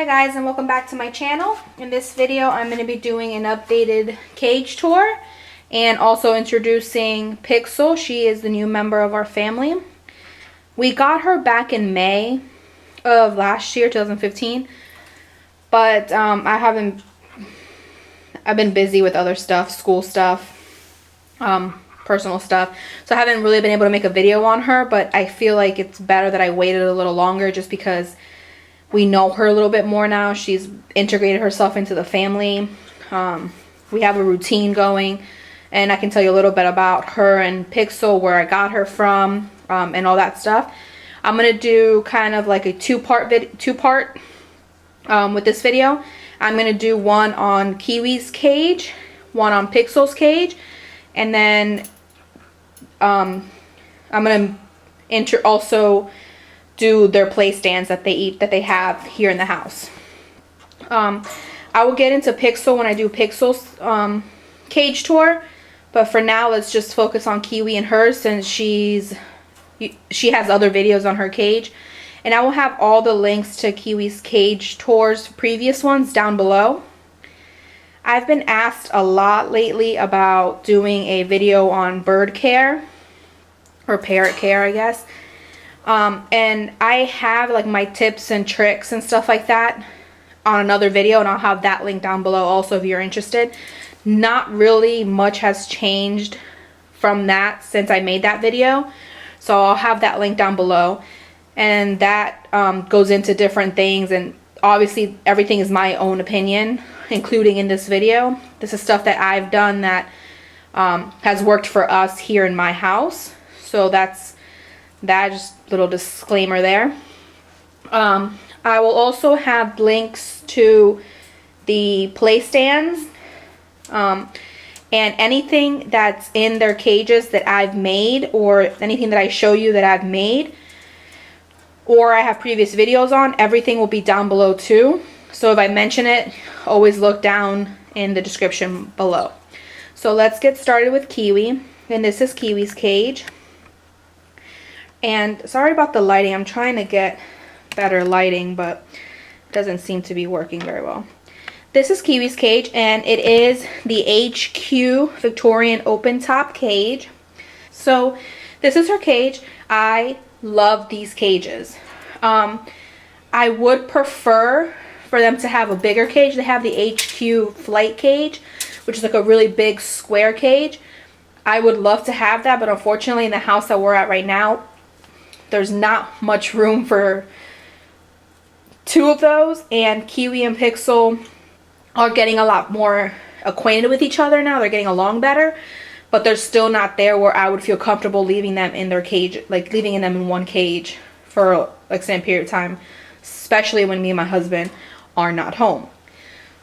Hi guys, and welcome back to my channel. In this video I'm going to be doing an updated cage tour and also introducing Pixel. She is the new member of our family. We got her back in May of last year, 2015, but I've been busy with other stuff, school stuff, personal stuff, so I haven't really been able to make a video on her, but I feel like it's better that I waited a little longer just because we know her a little bit more now. She's integrated herself into the family. We have a routine going, and I can tell you a little bit about her and Pixel, where I got her from, and all that stuff. I'm gonna do kind of like a two-part with this video. I'm gonna do one on Kiwi's cage, one on Pixel's cage, and then I'm gonna also do their play stands that they have here in the house. I will get into Pixel when I do Pixel's cage tour, but for now let's just focus on Kiwi and hers, since she has other videos on her cage, and I will have all the links to Kiwi's cage tours, previous ones, down below. I've been asked a lot lately about doing a video on bird care, or parrot care, I guess. And I have like my tips and tricks and stuff like that on another video, and I'll have that link down below also if you're interested. Not really much has changed from that since I made that video, so I'll have that link down below, and that goes into different things, and obviously everything is my own opinion, including in this video. This is stuff that I've done that has worked for us here in my house, so that's just a little disclaimer there. I will also have links to the play stands and anything that's in their cages that I've made, or anything that I show you that I've made or I have previous videos on. Everything will be down below too, so if I mention it, always look down in the description below. So let's get started with Kiwi, and this is Kiwi's cage. And sorry about the lighting, I'm trying to get better lighting, but it doesn't seem to be working very well. This is Kiwi's cage, and it is the HQ Victorian open top cage. So this is her cage. I love these cages. I would prefer for them to have a bigger cage. They have the HQ flight cage, which is like a really big square cage. I would love to have that, but unfortunately in the house that we're at right now, there's not much room for two of those, and Kiwi and Pixel are getting a lot more acquainted with each other now. They're getting along better, but they're still not there where I would feel comfortable leaving them in their cage, like leaving them in one cage for an extended period of time, especially when me and my husband are not home.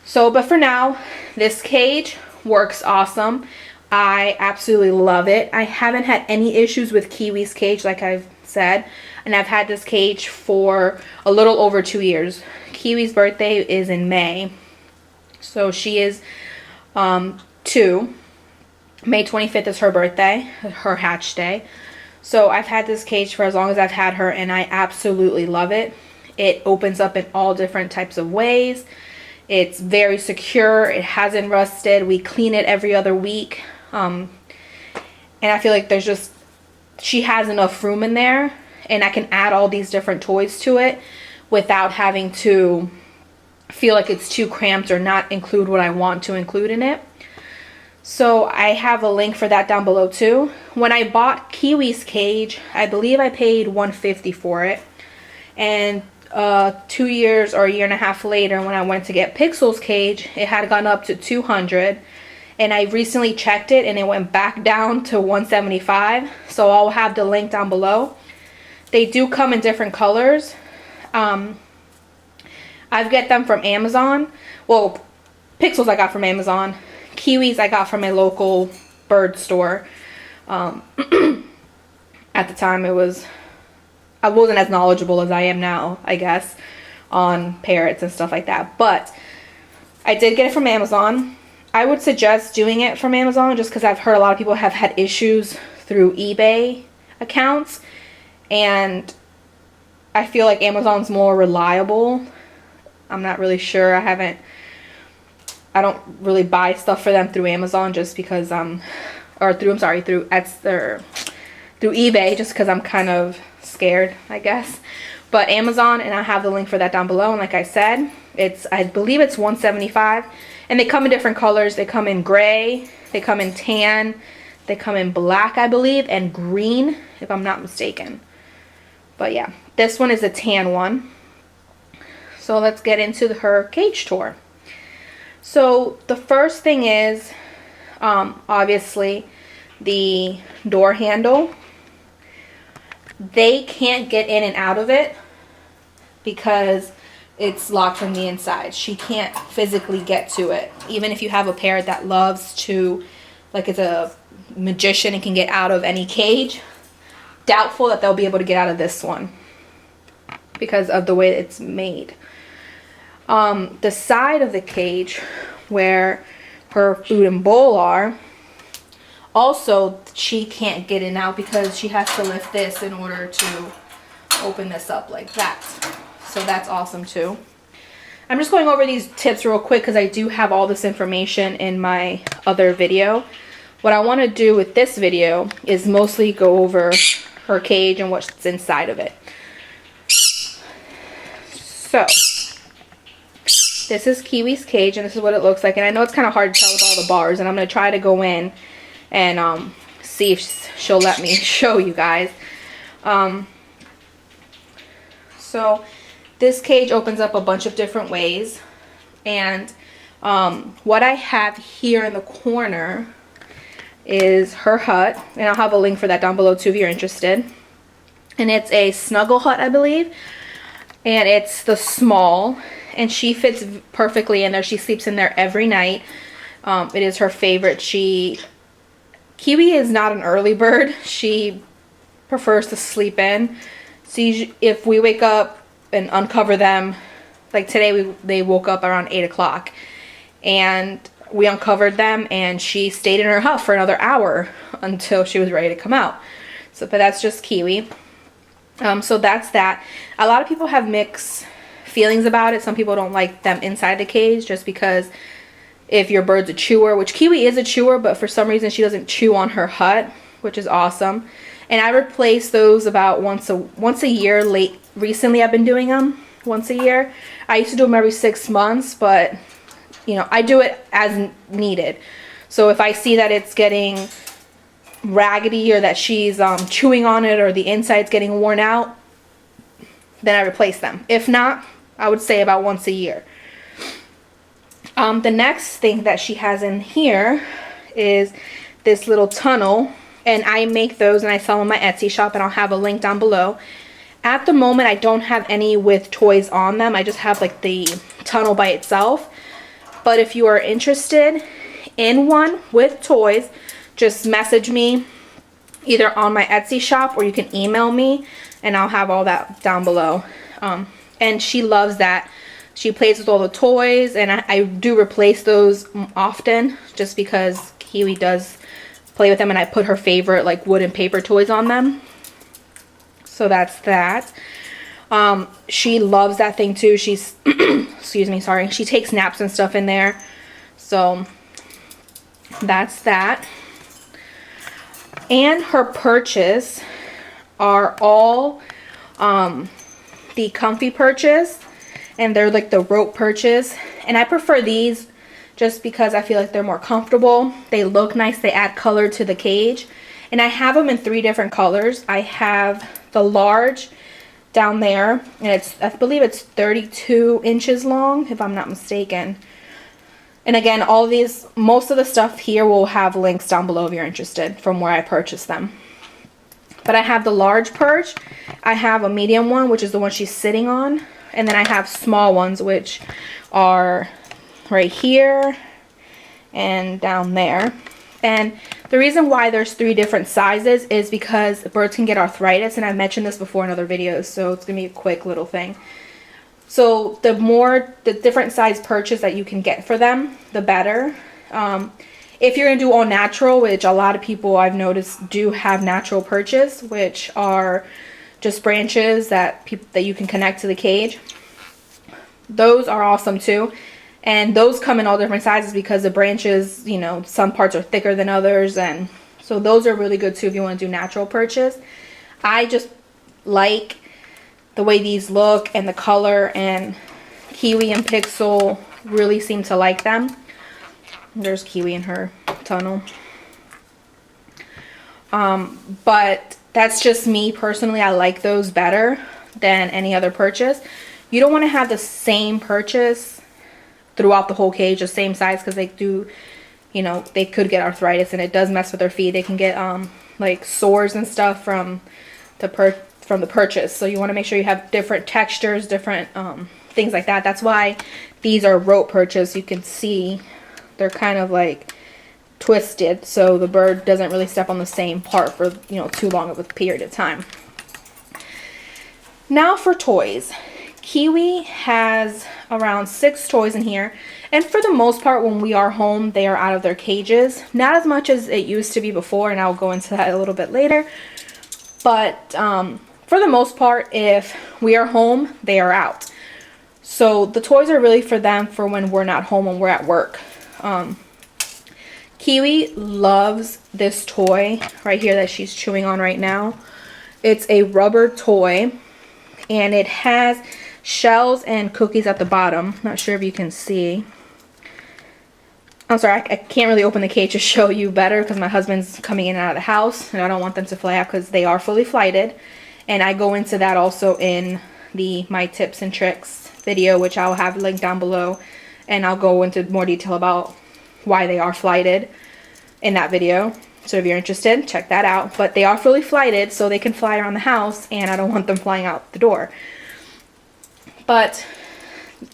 So, but for now, this cage works awesome. I absolutely love it. I haven't had any issues with Kiwi's cage, like I've said, and I've had this cage for a little over 2 years. Kiwi's birthday is in May, so she is 2. May 25th is her birthday, her hatch day. So I've had this cage for as long as I've had her, and I absolutely love it. It opens up in all different types of ways. It's very secure. It hasn't rusted. We clean it every other week, and I feel like she has enough room in there, and I can add all these different toys to it without having to feel like it's too cramped or not include what I want to include in it. So I have a link for that down below too. When I bought Kiwi's cage, I believe I paid $150 for it, and 2 years or a year and a half later, when I went to get Pixel's cage, it had gone up to $200. And I recently checked it, and it went back down to $175. So I'll have the link down below. They do come in different colors. I get them from Amazon. Well, Pixels I got from Amazon. Kiwis I got from a local bird store. At the time, I wasn't as knowledgeable as I am now, I guess, on parrots and stuff like that. But I did get it from Amazon. I would suggest doing it from Amazon just because I've heard a lot of people have had issues through eBay accounts, and I feel like Amazon's more reliable I'm not really sure. I don't really buy stuff for them through Amazon just because or through, I'm sorry, through Etsy or through eBay, just because I'm kind of scared, I guess. But Amazon, and I have the link for that down below, and like I said, I believe it's $175, and they come in different colors. They come in gray, they come in tan, they come in black, I believe, and green, if I'm not mistaken. But yeah, this one is a tan one. So let's get into her cage tour. So the first thing is, obviously, the door handle. They can't get in and out of it because it's locked from the inside. She can't physically get to it. Even if you have a parrot that loves to, like, it's a magician and can get out of any cage, doubtful that they'll be able to get out of this one because of the way it's made. The side of the cage where her food and bowl are, also she can't get in and out because she has to lift this in order to open this up like that. So that's awesome too. I'm just going over these tips real quick because I do have all this information in my other video. What I want to do with this video is mostly go over her cage and what's inside of it. So this is Kiwi's cage, and this is what it looks like. And I know it's kind of hard to tell with all the bars, and I'm going to try to go in and see if she'll let me show you guys. So this cage opens up a bunch of different ways, and what I have here in the corner is her hut, and I'll have a link for that down below too if you're interested. And it's a snuggle hut, I believe, and it's the small, and she fits perfectly in there. She sleeps in there every night. It is her favorite. Kiwi is not an early bird. She prefers to sleep in. So if we wake up and uncover them, like today they woke up around 8 o'clock, and we uncovered them, and she stayed in her hut for another hour until she was ready to come out. So, but that's just Kiwi. So that's that. A lot of people have mixed feelings about it. Some people don't like them inside the cage just because if your bird's a chewer, which Kiwi is a chewer, but for some reason she doesn't chew on her hut, which is awesome. And I replace those about once a year. Recently I've been doing them once a year. I used to do them every 6 months, but you know, I do it as needed. So if I see that it's getting raggedy or that she's chewing on it or the inside's getting worn out, then I replace them. If not, I would say about once a year. The next thing that she has in here is this little tunnel, and I make those and I sell them on my Etsy shop, and I'll have a link down below. At the moment I don't have any with toys on them. I just have like the tunnel by itself. But if you are interested in one with toys, just message me either on my Etsy shop or you can email me, and I'll have all that down below. And she loves that. She plays with all the toys, and I do replace those often just because Kiwi does play with them, and I put her favorite like wood and paper toys on them. So that's that. She loves that thing too. She's excuse me, sorry. She takes naps and stuff in there. So that's that. And her perches are all the comfy perches, and they're like the rope perches, and I prefer these just because I feel like they're more comfortable. They look nice, they add color to the cage, and I have them in 3 different colors. I have the large down there, and I believe it's 32 inches long if I'm not mistaken. And again, all these, most of the stuff here will have links down below if you're interested from where I purchased them. But I have the large perch, I have a medium one, which is the one she's sitting on, and then I have small ones, which are right here and down there. And the reason why there's 3 different sizes is because birds can get arthritis, and I've mentioned this before in other videos, so it's gonna be a quick little thing. So the different size perches that you can get for them, the better. If you're gonna do all natural, which a lot of people I've noticed do have natural perches, which are just branches that you can connect to the cage, Those are awesome too. And those come in all different sizes because the branches, you know, some parts are thicker than others, and so those are really good too if you want to do natural perches. I just like the way these look and the color, and Kiwi and Pixel really seem to like them. There's Kiwi in her tunnel. But that's just me personally. I like those better than any other perches. You don't want to have the same perches throughout the whole cage, the same size, because they do, you know, they could get arthritis, and it does mess with their feet. They can get like sores and stuff from the perches. So you want to make sure you have different textures, different things like that. That's why these are rope perches. You can see they're kind of like twisted, so the bird doesn't really step on the same part for, you know, too long of a period of time. Now for toys. Kiwi has around 6 toys in here, and for the most part when we are home they are out of their cages. Not as much as it used to be before, and I'll go into that a little bit later, but for the most part if we are home they are out. So the toys are really for them for when we're not home, when we're at work. Kiwi loves this toy right here that she's chewing on right now. It's a rubber toy, and it has shells and cookies at the bottom. Not sure if you can see. I'm sorry, I can't really open the cage to show you better because my husband's coming in and out of the house, and I don't want them to fly out because they are fully flighted. And I go into that also in the my tips and tricks video, which I'll have linked down below, and I'll go into more detail about why they are flighted in that video. So if you're interested, check that out. But they are fully flighted, so they can fly around the house, and I don't want them flying out the door. But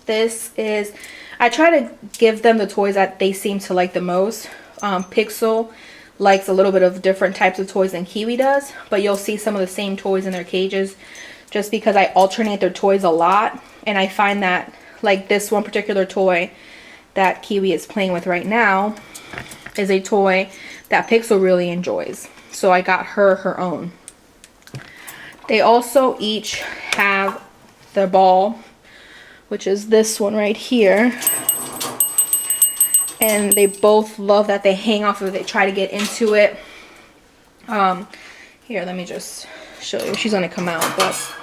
this is, I try to give them the toys that they seem to like the most. Pixel likes a little bit of different types of toys than Kiwi does, but you'll see some of the same toys in their cages just because I alternate their toys a lot. And I find that, like this one particular toy that Kiwi is playing with right now is a toy that Pixel really enjoys. So I got her her own. They also each have the ball, which is this one right here. And they both love that. They hang off of it, they try to get into it. Here, let me just show you. She's gonna come out, but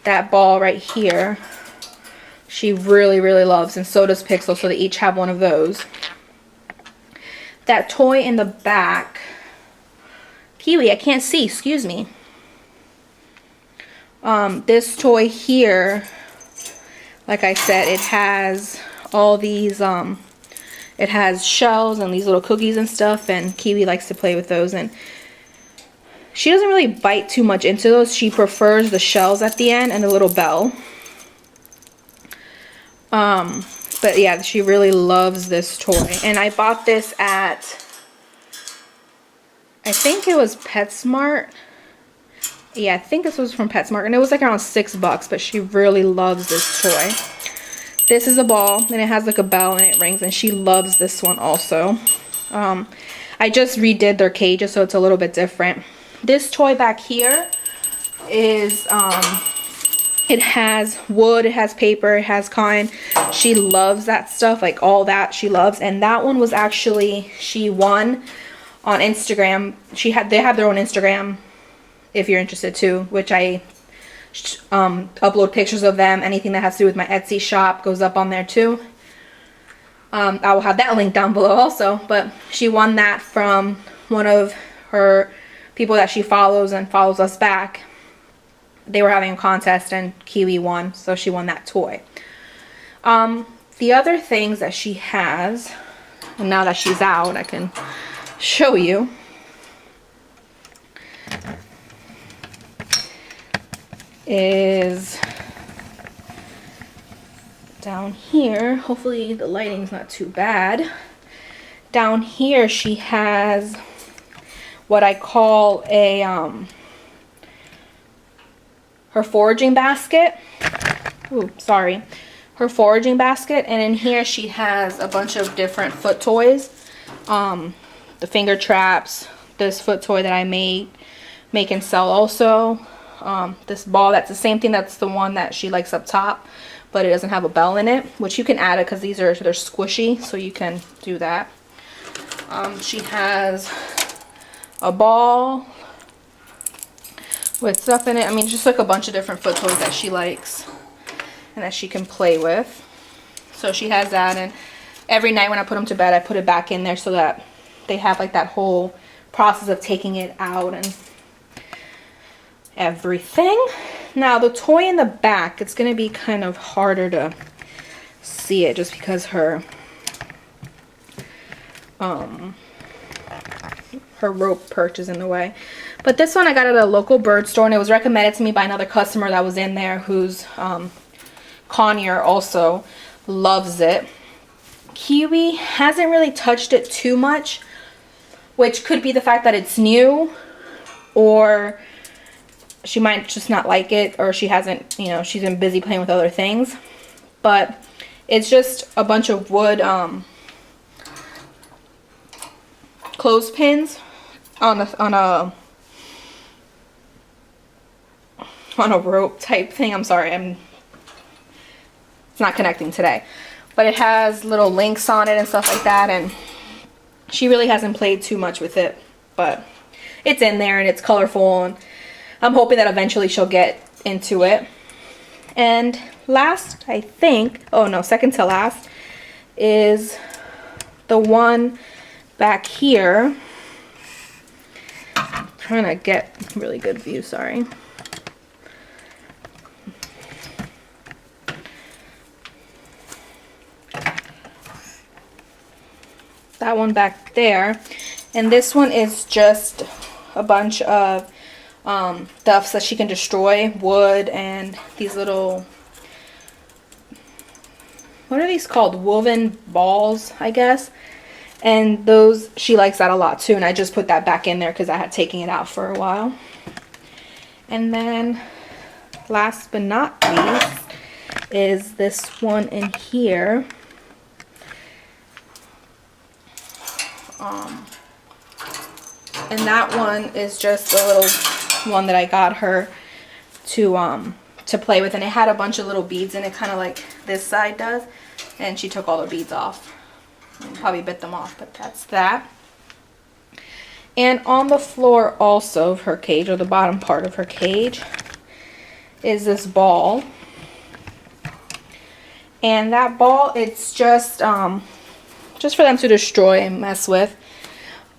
that ball right here, she really, really loves, and so does Pixel, so they each have one of those. That toy in the back, Kiwi, I can't see, excuse me. This toy here, like I said, it has all these, it has shells and these little cookies and stuff, and Kiwi likes to play with those, and she doesn't really bite too much into those. She prefers the shells at the end and the little bell. But yeah, she really loves this toy, and I bought this at, I think it was PetSmart. Yeah, I think this was from PetSmart, and it was like around $6, but she really loves this toy. This is a ball, and it has like a bell, and it rings, and she loves this one also. I just redid their cages, so it's a little bit different. This toy back here is, it has wood, it has paper, it has cotton. She loves that stuff, like all that she loves. And that one was actually, she won on Instagram. They have their own Instagram if you're interested too, which I upload pictures of them. Anything that has to do with my Etsy shop goes up on there too. I will have that link down below also. But she won that from one of her people that she follows and follows us back. They were having a contest and Kiwi won, so she won that toy. The other things that she has, and now that she's out, I can show you. Is down here, hopefully the lighting's not too bad. Down here she has what I call a her foraging basket. Ooh, sorry. Her foraging basket, and in here she has a bunch of different foot toys. The finger traps, this foot toy that I make and sell also. this ball. That's the same thing. That's the one that she likes up top, but it doesn't have a bell in it, which you can add it because they're squishy, so you can do that. She has a ball with stuff in it. I mean, just like a bunch of different foot toys that she likes and that she can play with. So she has that, and every night when I put them to bed, I put it back in there so that they have like that whole process of taking it out and everything. Now the toy in the back, it's going to be kind of harder to see it just because her rope perch is in the way. But this one I got at a local bird store, and it was recommended to me by another customer that was in there who's conure also loves it. Kiwi hasn't really touched it too much, which could be the fact that it's new, or she might just not like it, or she hasn't, you know, she's been busy playing with other things. But it's just a bunch of wood clothespins on a rope type thing. I'm sorry, it's not connecting today, but it has little links on it and stuff like that, and she really hasn't played too much with it, but it's in there and it's colorful, and I'm hoping that eventually she'll get into it. And last, I think, oh no, second to last is the one back here. I'm trying to get really good view, sorry. That one back there, and this one is just a bunch of stuffs that she can destroy, wood, and these little, what are these called, woven balls, I guess. And those, she likes that a lot too, and I just put that back in there because I had taken it out for a while. And then last but not least is this one in here. And that one is just a little one that I got her to play with, and it had a bunch of little beads in it, kind of like this side does, and she took all the beads off and probably bit them off, but that's that. And on the floor also of her cage, or the bottom part of her cage, is this ball, and that ball, it's just for them to destroy and mess with.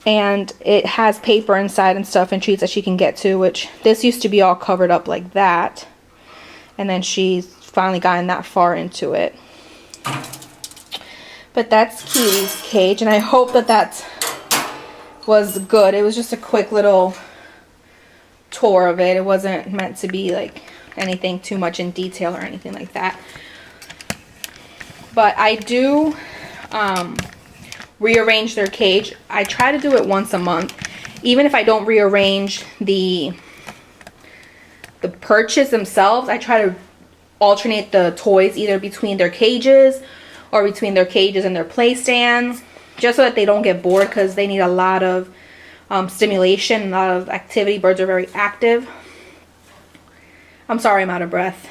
And it has paper inside and stuff and treats that she can get to, which this used to be all covered up like that. And then she's finally gotten that far into it. But that's Kiwi's cage, and I hope that was good. It was just a quick little tour of it. It wasn't meant to be like anything too much in detail or anything like that. But I do rearrange their cage. I try to do it once a month. Even if I don't rearrange the perches themselves, I try to alternate the toys either between their cages or between their cages and their play stands, just so that they don't get bored, because they need a lot of stimulation, a lot of activity. Birds are very active. I'm sorry, I'm out of breath.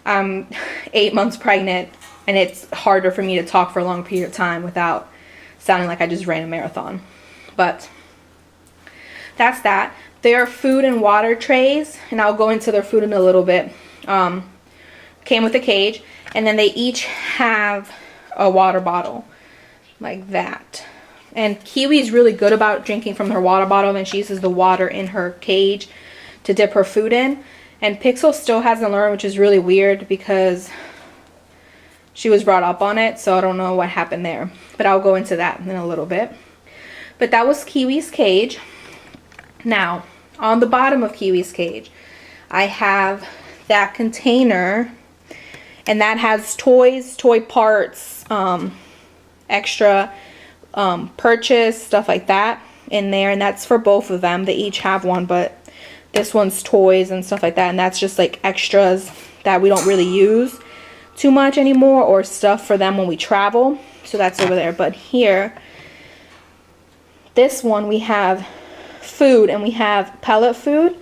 I'm 8 months pregnant, and it's harder for me to talk for a long period of time without sounding like I just ran a marathon. But that's that. Their food and water trays, and I'll go into their food in a little bit, came with a cage, and then they each have a water bottle like that. And Kiwi's really good about drinking from her water bottle, and she uses the water in her cage to dip her food in. And Pixel still hasn't learned, which is really weird because she was brought up on it, so I don't know what happened there. But I'll go into that in a little bit. But that was Kiwi's cage. Now, on the bottom of Kiwi's cage, I have that container, and that has toys, toy parts, extra purchase, stuff like that in there. And that's for both of them. They each have one, but this one's toys and stuff like that. And that's just like extras that we don't really use too much anymore, or stuff for them when we travel. So that's over there. But here, this one, we have food, and we have pellet food,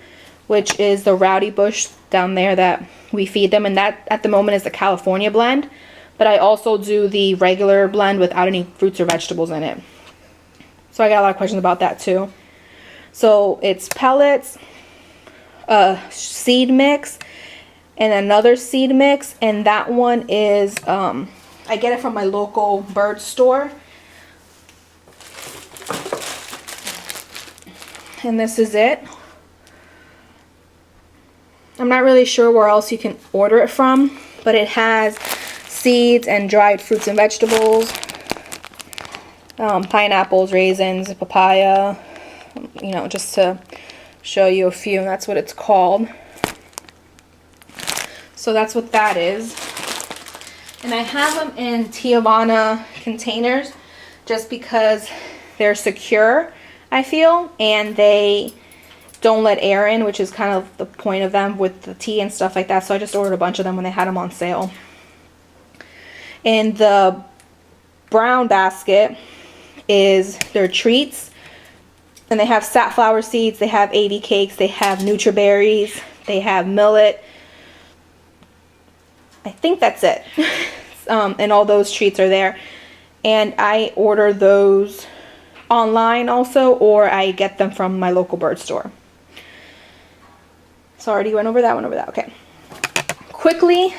which is the Rowdy Bush down there that we feed them, and that at the moment is the California blend. But I also do the regular blend without any fruits or vegetables in it. So I got a lot of questions about that too. So it's pellets, a seed mix, and another seed mix, and that one is I get it from my local bird store. And this is it. I'm not really sure where else you can order it from, but it has seeds and dried fruits and vegetables, pineapples, raisins, papaya, you know, just to show you a few, and that's what it's called. So that's what that is. And I have them in Tijuana containers just because they're secure, I feel, and they don't let air in, which is kind of the point of them with the tea and stuff like that. So I just ordered a bunch of them when they had them on sale. And the brown basket is their treats, and they have safflower seeds, they have 80 cakes, they have nutriberries, they have millet. I think that's it. And all those treats are there. And I order those online also, or I get them from my local bird store. So I already went over that, okay. Quickly,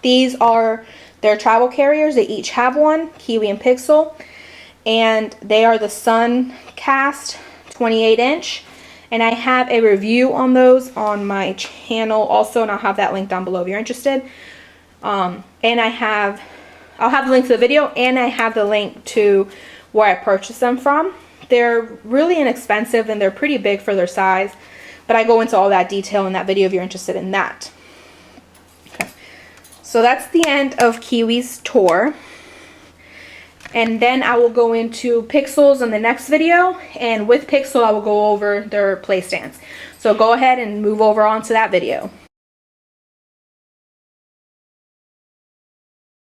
these are their travel carriers. They each have one, Kiwi and Pixel. And they are the Suncast 28-inch. And I have a review on those on my channel also, and I'll have that link down below if you're interested. And I'll have the link to the video, and I have the link to where I purchased them from. They're really inexpensive, and they're pretty big for their size. But I go into all that detail in that video if you're interested in that. Okay. So that's the end of Kiwi's tour. And then I will go into Pixel's in the next video. And with Pixel, I will go over their play stands. So go ahead and move over onto that video.